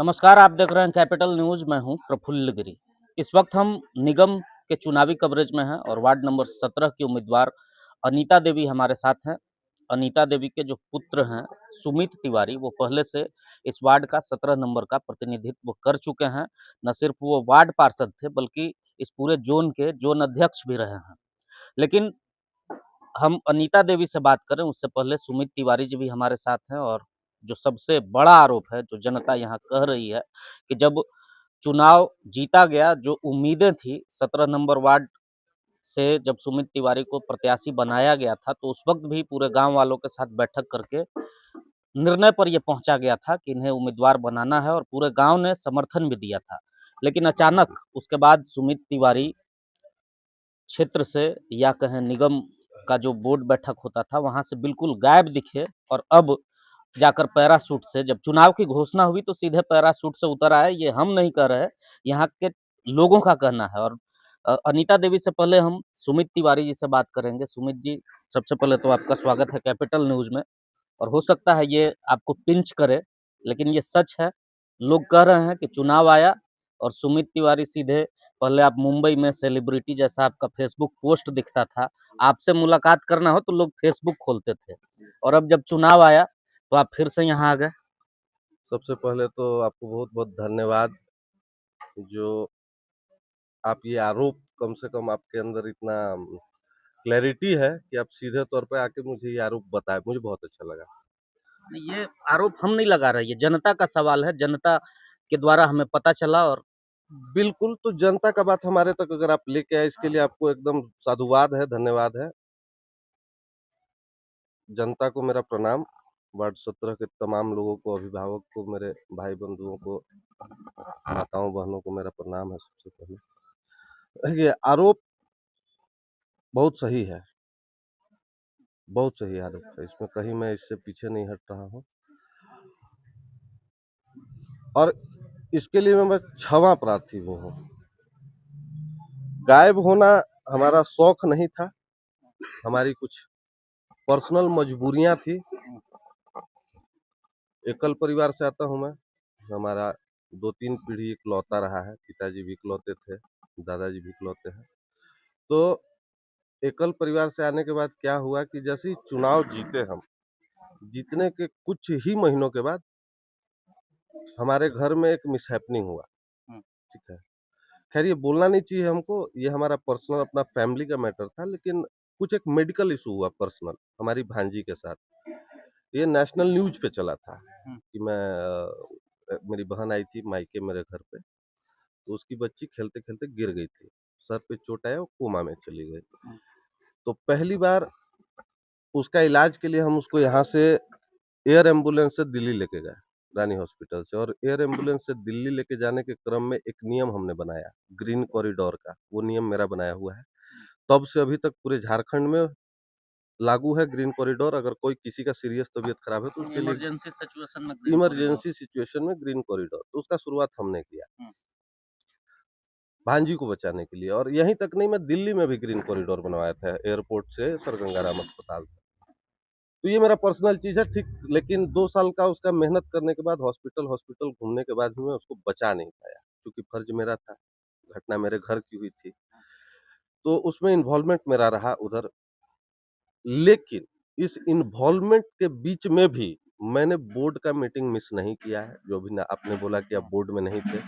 नमस्कार, आप देख रहे हैं कैपिटल न्यूज़। मैं हूं प्रफुल्ल गिरी। इस वक्त हम निगम के चुनावी कवरेज में हैं और वार्ड नंबर 17 की उम्मीदवार अनीता देवी हमारे साथ हैं। अनीता देवी के जो पुत्र हैं सुमित तिवारी, वो पहले से इस वार्ड का 17 नंबर का प्रतिनिधित्व कर चुके हैं। न सिर्फ वो वार्ड पार्षद थे बल्कि इस पूरे जोन के जोन अध्यक्ष भी रहे हैं। लेकिन हम अनीता देवी से बात करें उससे पहले सुमित तिवारी जी भी हमारे साथ हैं। और जो सबसे बड़ा आरोप है, जो जनता यहाँ कह रही है कि जब चुनाव जीता गया, जो उम्मीदें थी 17 नंबर वार्ड से जब सुमित तिवारी को प्रत्याशी बनाया गया था, तो उस वक्त भी पूरे गांव वालों के साथ बैठक करके निर्णय पर यह पहुंचा गया था कि इन्हें उम्मीदवार बनाना है और पूरे गांव ने समर्थन भी दिया था। लेकिन अचानक उसके बाद सुमित तिवारी क्षेत्र से या कहें निगम का जो बोर्ड बैठक होता था वहां से बिल्कुल गायब दिखे और अब जाकर पैराशूट से, जब चुनाव की घोषणा हुई तो सीधे पैराशूट से उतर आए। ये हम नहीं कह रहे, यहाँ के लोगों का कहना है। और अनीता देवी से पहले हम सुमित तिवारी जी से बात करेंगे। सुमित जी, सबसे पहले तो आपका स्वागत है कैपिटल न्यूज में। और हो सकता है ये आपको पिंच करे, लेकिन ये सच है। लोग कह रहे हैं कि चुनाव आया और सुमित तिवारी सीधे, पहले आप मुंबई में सेलिब्रिटी जैसा आपका फेसबुक पोस्ट दिखता था, आपसे मुलाकात करना हो तो लोग फेसबुक खोलते थे, और अब जब चुनाव आया तो आप फिर से यहाँ आ गए। सबसे पहले तो आपको बहुत बहुत धन्यवाद। जो आप ये आरोप, कम से कम आपके अंदर इतना क्लैरिटी है कि आप सीधे तौर पे आके मुझे ये आरोप बताए, मुझे बहुत अच्छा लगा। ये आरोप हम नहीं लगा रहे, ये जनता का सवाल है, जनता के द्वारा हमें पता चला। और बिल्कुल, तो जनता का बात हमारे तक अगर आप लेके आए, इसके लिए आपको एकदम साधुवाद है, धन्यवाद है। जनता को मेरा प्रणाम, वार्ड 17 के तमाम लोगों को, अभिभावक को, मेरे भाई बंधुओं को, माताओं बहनों को मेरा प्रणाम है। सबसे पहले ये आरोप बहुत सही है, बहुत सही आरोप है, इसमें कहीं मैं इससे पीछे नहीं हट रहा हूँ। और इसके लिए मैं क्षमा प्रार्थी भी हूँ। गायब होना हमारा शौक नहीं था, हमारी कुछ पर्सनल मजबूरियां थी। एकल परिवार से आता हूँ मैं, हमारा 2-3 पीढ़ी इकलौता रहा है, पिताजी भी इकलौते थे, दादाजी भी इकलौते हैं। तो एकल परिवार से आने के बाद क्या हुआ कि जैसे ही चुनाव जीते हम, जीतने के कुछ ही महीनों के बाद हमारे घर में एक मिसहैपनिंग हुआ। ठीक है, खैर ये बोलना नहीं चाहिए हमको, ये हमारा पर्सनल अपना फैमिली का मैटर था, लेकिन कुछ एक मेडिकल इशू हुआ पर्सनल हमारी भांजी के साथ। ये नेशनल न्यूज पे चला था कि मेरी बहन आई थी मायके मेरे घर पे, तो उसकी बच्ची खेलते खेलते गिर गई थी, सर पे चोट आया, वो कोमा में चली गई। तो पहली बार उसका इलाज के लिए हम उसको यहाँ से एयर एम्बुलेंस से दिल्ली लेके गए, रानी हॉस्पिटल से। और एयर एम्बुलेंस से दिल्ली लेके जाने के क्रम में एक नियम हमने बनाया ग्रीन कॉरिडोर का, वो नियम मेरा बनाया हुआ है। तब से अभी तक पूरे झारखंड में लागू है ग्रीन कॉरिडोर। अगर कोई किसी का सीरियस तबीयत खराब है तो उसके लिए इमरजेंसी सिचुएशन में ग्रीन कॉरिडोर, तो उसका शुरुआत हमने किया भांजी को बचाने के लिए। और यहीं तक नहीं, मैं दिल्ली में भी ग्रीन कॉरिडोर बनवाया था, एयरपोर्ट से सर गंगाराम अस्पताल तक। तो ये मेरा पर्सनल चीज है, ठीक। लेकिन 2 साल का उसका मेहनत करने के बाद, हॉस्पिटल हॉस्पिटल घूमने के बाद भी मैं उसको बचा नहीं पाया, क्योंकि फर्ज मेरा था, घटना मेरे घर की हुई थी, तो उसमें इन्वॉल्वमेंट मेरा रहा उधर। लेकिन इस इन्वॉल्वमेंट के बीच में भी मैंने बोर्ड का मीटिंग मिस नहीं किया है। जो भी ना आपने बोला कि आप बोर्ड में नहीं थे,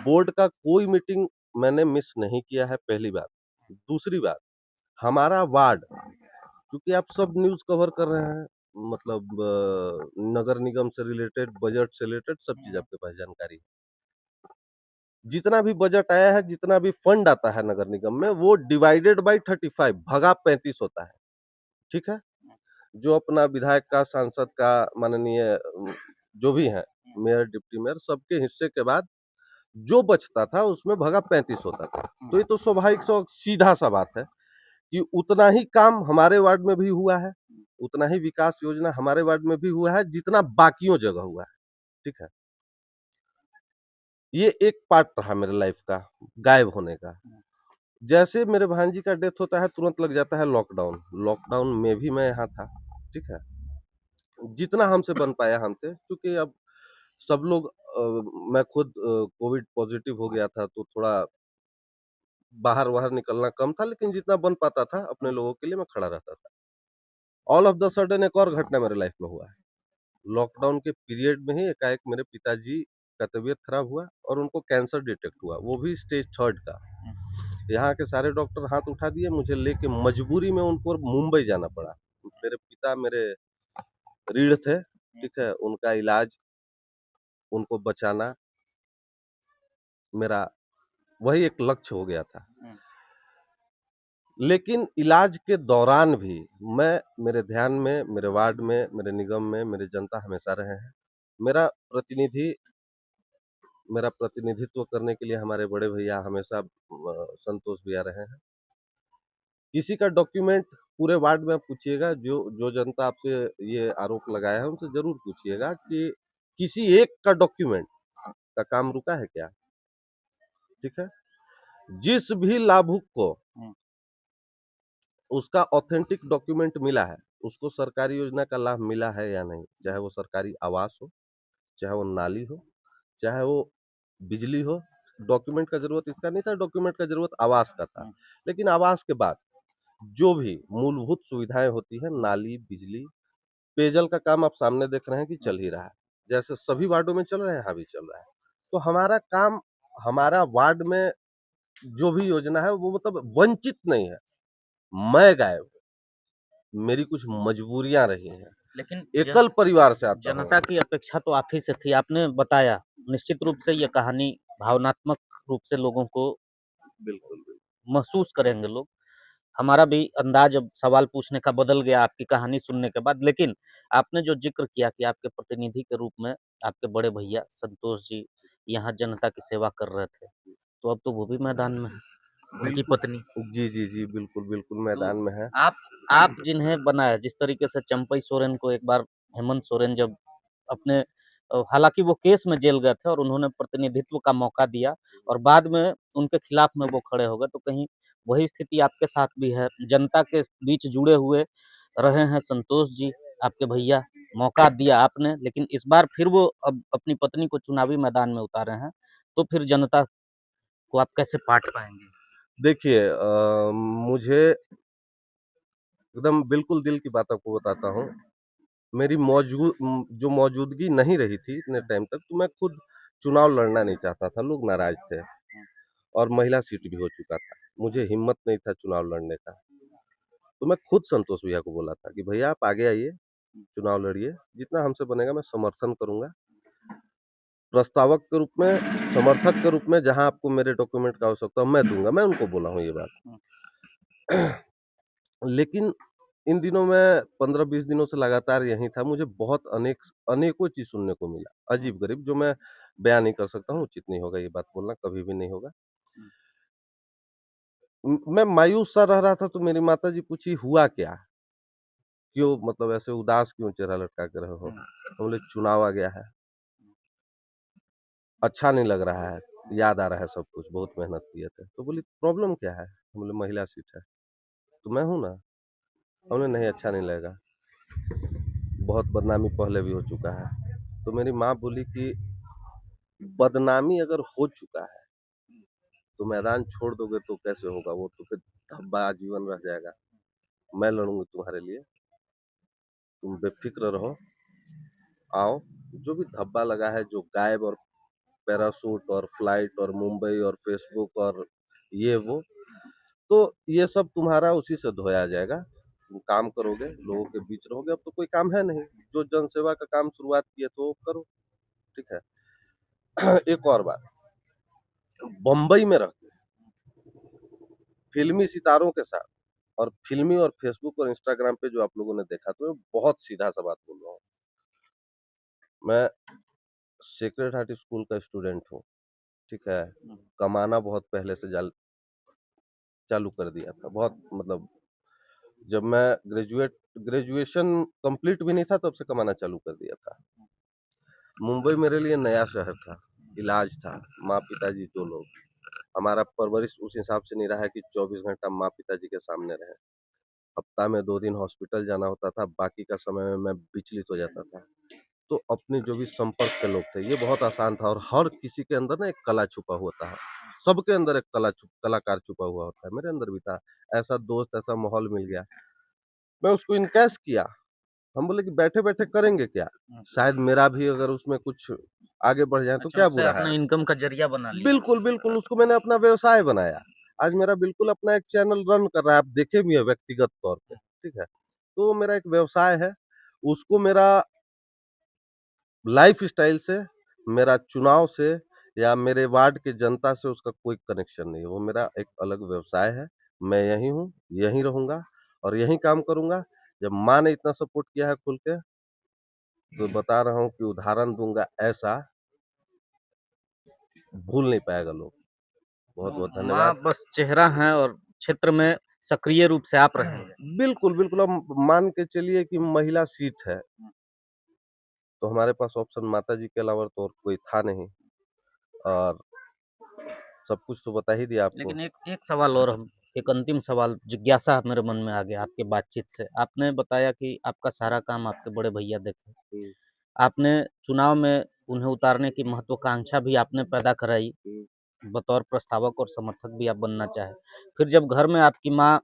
बोर्ड का कोई मीटिंग मैंने मिस नहीं किया है, पहली बात। दूसरी बात, हमारा वार्ड, क्योंकि आप सब न्यूज़ कवर कर रहे हैं, मतलब नगर निगम से रिलेटेड, बजट से रिलेटेड सब चीज़ आपके पास जानकारी है। जितना भी बजट आया है, जितना भी फंड आता है नगर निगम में, वो डिवाइडेड बाय 35 भगा 35 होता है। ठीक है, जो अपना विधायक का, सांसद का, माननीय जो भी है, मेयर, डिप्टी मेयर, सबके हिस्से के बाद जो बचता था उसमें भगा 35 होता था। तो ये तो स्वाभाविक सीधा सा बात है कि उतना ही काम हमारे वार्ड में भी हुआ है, उतना ही विकास योजना हमारे वार्ड में भी हुआ है जितना बाकियों जगह हुआ है। ठीक है, ये एक पार्ट रहा मेरे लाइफ का गायब होने का। जैसे मेरे भांजी का डेथ होता है, तुरंत लग जाता है लॉकडाउन। लॉकडाउन में भी मैं यहाँ था। ठीक है, जितना हमसे बन पाया हम थे, क्योंकि अब सब लोग मैं खुद कोविड पॉजिटिव हो गया था, तो थोड़ा बाहर-वाहर निकलना कम था, लेकिन जितना बन पाता था अपने लोगों के लिए मैं खड़ा रहता था। ऑल ऑफ द सडन एक और घटना मेरे लाइफ में हुआ है। लॉकडाउन के पीरियड में ही एकाएक मेरे पिताजी का तबीयत खराब हुआ और उनको कैंसर डिटेक्ट हुआ, वो भी स्टेज 3 का। यहाँ के सारे डॉक्टर हाथ उठा दिए, मुझे लेके मजबूरी में उनको मुंबई जाना पड़ा। मेरे पिता मेरे रीढ़ थे, ठीक है? उनका इलाज, उनको बचाना मेरा वही एक लक्ष्य हो गया था। लेकिन इलाज के दौरान भी मेरे ध्यान में, मेरे वार्ड में, मेरे निगम में, मेरे जनता हमेशा रहे हैं। मेरा प्रतिनिधि मेरा प्रतिनिधित्व करने के लिए हमारे बड़े भैया हमेशा संतोष भैया रहे हैं। किसी का डॉक्यूमेंट पूरे वार्ड में आप पूछिएगा, जो जनता आपसे ये आरोप लगाया है, उनसे ज़रूर पूछिएगा कि किसी एक का डॉक्यूमेंट का काम रुका है क्या? ठीक है? जिस भी लाभुक को उसका ऑथेंटिक डॉक्यूमेंट मिला है, उसको सरकारी योजना का लाभ मिला है या नहीं, चाहे वो सरकारी आवास हो, चाहे वो नाली हो, चाहे वो बिजली हो। डॉक्यूमेंट का ज़रूरत इसका नहीं था, डॉक्यूमेंट का ज़रूरत आवास का था। लेकिन आवास के बाद जो भी मूलभूत सुविधाएँ होती हैं, नाली, बिजली, पेयजल का काम आप सामने देख रहे हैं कि चल ही रहा है। जैसे सभी वार्डों में चल रहा है, यहाँ भी चल रहा है। तो हमारा काम, हमारा वार्ड में जो भी योजना है वो मतलब वंचित नहीं है। मैं गायब, मेरी कुछ मजबूरियाँ रही हैं। लेकिन एकल परिवार से आता हूँ। जनता की अपेक्षा तो आप ही से थी। आपने बताया, निश्चित रूप से ये कहानी भावनात्मक रूप से लोगों को बिल्कुल, बिल्कुल। महसूस करेंगे लोग। हमारा भी अंदाज अब सवाल पूछने का बदल गया आपकी कहानी सुनने के बाद। लेकिन आपने जो ज़िक्र किया कि आपके प्रतिनिधि के रूप में आपके बड़े भैया संतोष जी यहाँ जनता की सेवा कर रहे थे, तो अब तो वो भी मैदान में हैं, उनकी बिल्कुल। पत्नी। जी, जी, जी, बिल्कुल, बिल्कुल तो मैदान में है। आप जिन्हें बनाया, जिस तरीके से चंपई सोरेन को एक बार हेमंत सोरेन जब अपने हालाँकि वो केस में जेल गए थे और उन्होंने प्रतिनिधित्व का मौका दिया और बाद में उनके खिलाफ में वो खड़े हो गए, तो कहीं वही स्थिति आपके साथ भी है। जनता के बीच जुड़े हुए रहे हैं संतोष जी, आपके भैया, मौका दिया आपने, लेकिन इस बार फिर वो अब अपनी पत्नी को चुनावी मैदान में उतारे हैं, तो फिर जनता को आप कैसे पाट पाएँगे? देखिए मुझे एकदम बिल्कुल दिल की बात आपको बताता हूँ। मेरी जो मौजूदगी नहीं रही थी इतने टाइम तक, तो मैं खुद चुनाव लड़ना नहीं चाहता था, लोग नाराज़ थे और महिला सीट भी हो चुका था। मुझे हिम्मत नहीं था चुनाव लड़ने का। तो मैं खुद संतोष भैया को बोला था कि भैया आप आगे आइए, चुनाव लड़िए, जितना हमसे बनेगा मैं समर्थन करूँगा। प्रस्तावक के रूप में, समर्थक के रूप में जहाँ आपको मेरे डॉक्यूमेंट की आवश्यकता हो मैं दूँगा, मैं उनको बोला हूँ ये बात। लेकिन इन दिनों मैं 15-20 दिनों से लगातार यहीं था, मुझे बहुत अनेकों चीज़ सुनने को मिला, अजीब-गरीब जो मैं बयान नहीं कर सकता हूँ, उचित नहीं होगा ये बात बोलना, कभी भी नहीं होगा। मैं मायूस सा रह रहा था तो मेरी माताजी पूछी हुआ क्या? क्यों मतलब ऐसे उदास क्यों चेहरा लटका के रहे हो? हम बोले चुनाव आ गया है। अच्छा नहीं लग रहा है, याद आ रहा है सब कुछ, बहुत मेहनत किए थे। तो बोली प्रॉब्लम क्या है? हम बोले महिला सीट है। तो मैं हूँ ना। हम बोले नहीं अच्छा नहीं लगेगा, बहुत बदनामी पहले भी हो चुका है। तो मेरी माँ बोली कि बदनामी अगर हो चुका है, तो मैदान छोड़ दोगे तो कैसे होगा? वो तो फिर धब्बा आजीवन रह जाएगा। मैं लड़ूँगी तुम्हारे लिए, तुम बेफ़िक्र रहो, आओ। जो भी धब्बा लगा है, जो गायब और पैराशूट और फ्लाइट और मुंबई और फेसबुक और ये वो, तो ये सब तुम्हारा उसी से धोया जाएगा। तुम काम करोगे, लोगों के बीच रहोगे, अब तो कोई काम है नहीं। जो जनसेवा का काम शुरुआत किए तो वो करो, ठीक है? एक और बात, बम्बई में रह के फ़िल्मी सितारों के साथ और फ़िल्मी और फेसबुक और इंस्टाग्राम पे जो आप लोगों ने देखा, तो मैं बहुत सीधा-सा बात बोल रहा हूँ। मैं सेक्रेड हार्ट स्कूल का स्टूडेंट हूँ, ठीक है? कमाना बहुत पहले से चालू कर दिया था। बहुत मतलब जब मैं ग्रेजुएशन कंप्लीट भी नहीं था तब से कमाना चालू कर दिया था। मुंबई मेरे लिए नया शहर था, इलाज था, माँ-पिताजी 2 लोग। हमारा परवरिश उस हिसाब से नहीं रहा है कि 24 घंटा माँ-पिताजी के सामने रहें। हफ्ता में 2 दिन हॉस्पिटल जाना होता था, बाकी का समय में मैं विचलित हो जाता था। तो अपने जो भी संपर्क के लोग थे, ये बहुत आसान था और हर किसी के अंदर ना एक कला छुपा होता है। सबके अंदर एक कलाकार छुपा हुआ होता है, मेरे अंदर भी था। ऐसा दोस्त, ऐसा माहौल मिल गया, मैं उसको इनकैश किया। हम बोले कि बैठे-बैठे करेंगे क्या? शायद मेरा भी अगर उसमें कुछ आगे बढ़ जाए तो अच्छा, क्या उससे बुरा है? अपना इनकम का जरिया बना लिया। बिल्कुल, बिल्कुल, उसको मैंने अपना व्यवसाय बनाया। आज मेरा बिल्कुल अपना एक चैनल रन कर रहा है, आप देखे भी हैं व्यक्तिगत तौर पे, ठीक है? तो वो मेरा एक व्यवसाय है, उसको मेरा लाइफ़स्टाइल से, मेरा चुनाव से या मेरे वार्ड के जनता से उसका कोई कनेक्शन नहीं है। वो मेरा एक अलग व्यवसाय है। मैं यहीं हूँ, यहीं रहूँगा और यहीं काम करूँगा। जब माँ ने इतना सपोर्ट किया है खुल के, तो बता रहा हूँ कि उदाहरण दूँगा ऐसा, भूल नहीं पाएगा लोग। बहुत-बहुत तो माँ धन्यवाद। बस चेहरा हैं और क्षेत्र में सक्रिय रूप से आप रहेंगे। बिल्कुल, बिल्कुल, अब मान के चलिए कि महिला सीट है, तो हमारे पास ऑप्शन माताजी के अलावा तो और कोई था नहीं और सब कुछ तो बता ही दिया आपको। लेकिन एक एक सवाल और हम एक अंतिम सवाल जिज्ञासा मेरे मन में आ गया आपके बातचीत से। आपने बताया कि आपका सारा काम आपके बड़े भैया देखे। हुँ, आपने चुनाव में उन्हें उतारने की महत्वाकांक्षा भी आपने पैदा कराई, हुँ, बतौर प्रस्तावक और समर्थक भी आप बनना चाहे। फिर जब घर में आपकी माँ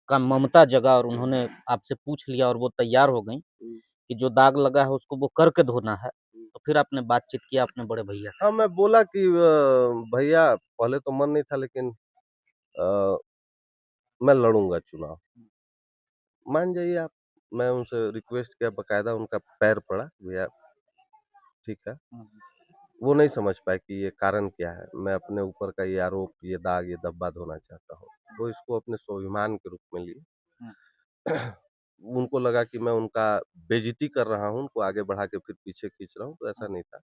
का ममता जगा और उन्होंने आपसे पूछ लिया और वो तैयार हो गईं हुँ, कि जो दाग लगा है उसको वो करके धोना है, हुँ। तो फिर आपने बातचीत किया अपने बड़े भैया से। हाँ, मैं बोला कि भैया पहले तो मन नहीं था लेकिन अ, मैं लड़ूँगा चुनाव। मान जाइए आप, मैं उनसे रिक्वेस्ट किया, बाकायदा उनका पैर पड़ा, भैया ठीक है। हुँ, वो नहीं समझ पाए कि ये कारण क्या है। मैं अपने ऊपर का ये आरोप, ये दाग, ये धब्बा धोना चाहता हूँ। वो इसको अपने स्वाभिमान के रूप में लिए। हुँ, उनको लगा कि मैं उनका बेइज़्ज़ती कर रहा हूँ, उनको आगे बढ़ा के फिर पीछे खींच रहा हूँ, तो ऐसा हुँ। नहीं था।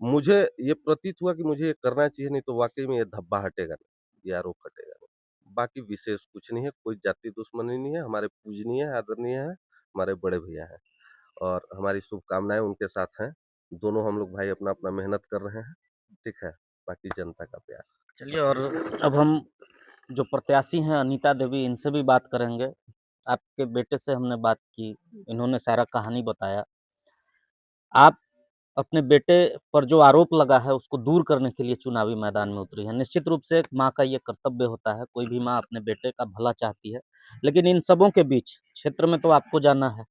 मुझे ये प्रतीत हुआ कि मुझे ये करना चाहिए, नहीं तो वाक़ई में ये धब्बा हटेगा नहीं, ये आरोप हटेगा नहीं। बाकी विशेष कुछ नहीं है, कोई जाति दुश्मनी नहीं है, हमारे पूजनीय हैं, आदरणीय हैं, हमारे बड़े भैया हैं और हमारी शुभकामनाएँ उनके साथ हैं। दोनों हम लोग भाई अपना-अपना मेहनत कर रहे हैं, ठीक है? बाकी जनता का प्यार। चलिए और अब हम जो प्रत्याशी हैं अनीता देवी इनसे भी बात करेंगे। आपके बेटे से हमने बात की, इन्होंने सारा कहानी बताया। आप अपने बेटे पर जो आरोप लगा है उसको दूर करने के लिए चुनावी मैदान में उतरी हैं। निश्चित रूप से एक माँ का ये कर्तव्य होता है, कोई भी माँ अपने बेटे का भला चाहती है। लेकिन इन सबों के बीच क्षेत्र में तो आपको जाना है।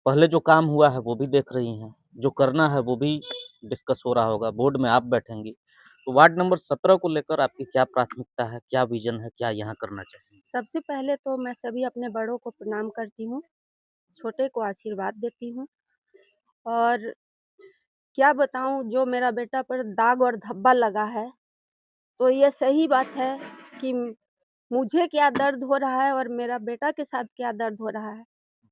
पहले जो काम हुआ है वो भी देख रही हैं, जो करना है वो भी डिस्कस हो रहा होगा, बोर्ड में आप बैठेंगी। तो वार्ड नंबर 17 को लेकर आपकी क्या प्राथमिकता है, क्या विज़न है, क्या यहाँ करना चाहेंगी? सबसे पहले तो मैं सभी अपने बड़ों को प्रणाम करती हूँ, छोटे को आशीर्वाद देती हूँ और क्या बताऊँ जो मेरा बेटा पर दाग और धब्बा लगा है, तो ये सही बात है कि मुझे क्या दर्द हो रहा है और मेरा बेटा के साथ क्या दर्द हो रहा है,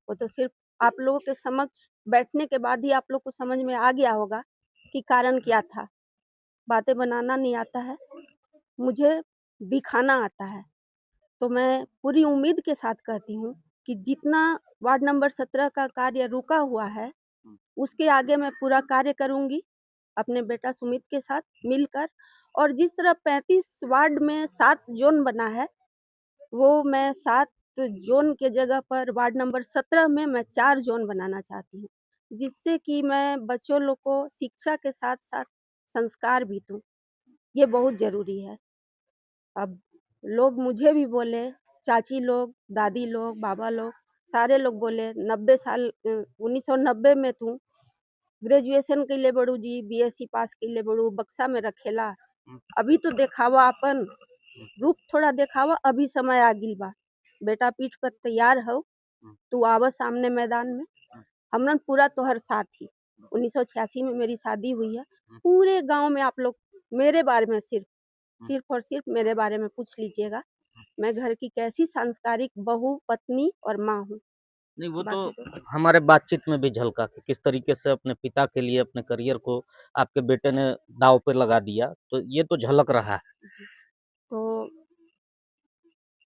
वो तो सिर्फ़ आप लोगों के समक्ष बैठने के बाद ही आप लोग को समझ में आ गया होगा कि कारण क्या था। बातें बनाना नहीं आता है, मुझे दिखाना आता है। तो मैं पूरी उम्मीद के साथ कहती हूँ कि जितना वार्ड नंबर 17 का कार्य रुका हुआ है, उसके आगे मैं पूरा कार्य करूँगी, अपने बेटा सुमित के साथ मिलकर और जिस तरह 35 वार्ड में 7 ज़ोन बना है, वो मैं 7 ज़ोन के जगह पर वार्ड नंबर 17 में मैं 4 ज़ोन बनाना चाहती हूँ, जिससे कि मैं बच्चों लोग को शिक्षा के साथ-साथ संस्कार भी दूँ, ये बहुत ज़रूरी है। अब लोग मुझे भी बोले, चाची लोग, दादी लोग, बाबा लोग, सारे लोग बोले 90 साल 1990 में तू ग्रेजुएशन कइले बड़ू जी, बीएससी पास कइले बड़ू, बक्सा में रखेला। अभी तो देखावा आपन, रूप थोड़ा देखावा, अभी समय आ गइल बा। बेटा पीठ पर तैयार हौ, तू आवा सामने मैदान में, हमरन पूरा तोहर साथ ही। 1986 में मेरी शादी हुई है। पूरे गाँव में आप लोग मेरे बारे में सिर्फ़ और सिर्फ़ मेरे बारे में पूछ लीजिएगा। मैं घर की कैसी सांस्कारिक बहू, पत्नी और माँ हूँ। नहीं, वो तो बाकी तो हमारे बातचीत में भी झलका कि किस तरीके से अपने पिता के लिए अपने करियर को आपके बेटे ने दाँव पे लगा दिया, तो ये तो झलक रहा है। तो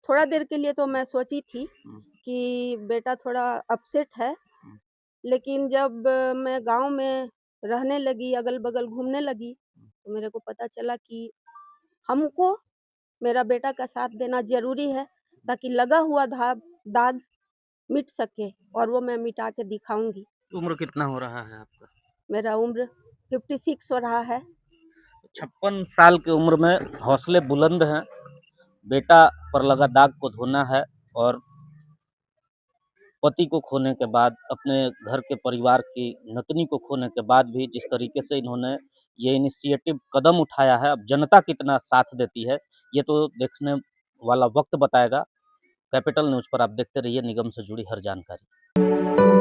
थोड़ा देर के लिए तो मैं सोची थी हुँ, कि बेटा थोड़ा अपसेट है, हुँ, लेकिन जब मैं गाँव में रहने लगी, अगल-बगल घूमने लगी, तो मेरे को पता चला कि हमको मेरा बेटा का साथ देना ज़रूरी है, ताकि लगा हुआ दाग मिट सके और वो मैं मिटा के दिखाऊँगी। उम्र कितना हो रहा है आपका? मेरा उम्र 56 हो रहा है। 56 साल की उम्र में हौसले बुलंद हैं। बेटा पर लगा दाग को धोना है और पति को खोने के बाद, अपने घर के परिवार की नतनी को खोने के बाद भी जिस तरीके से इन्होंने ये इनिशिएटिव कदम उठाया है, अब जनता कितना साथ देती है, ये तो देखने वाला वक्त बताएगा। कैपिटल न्यूज़ पर आप देखते रहिए निगम से जुड़ी हर जानकारी।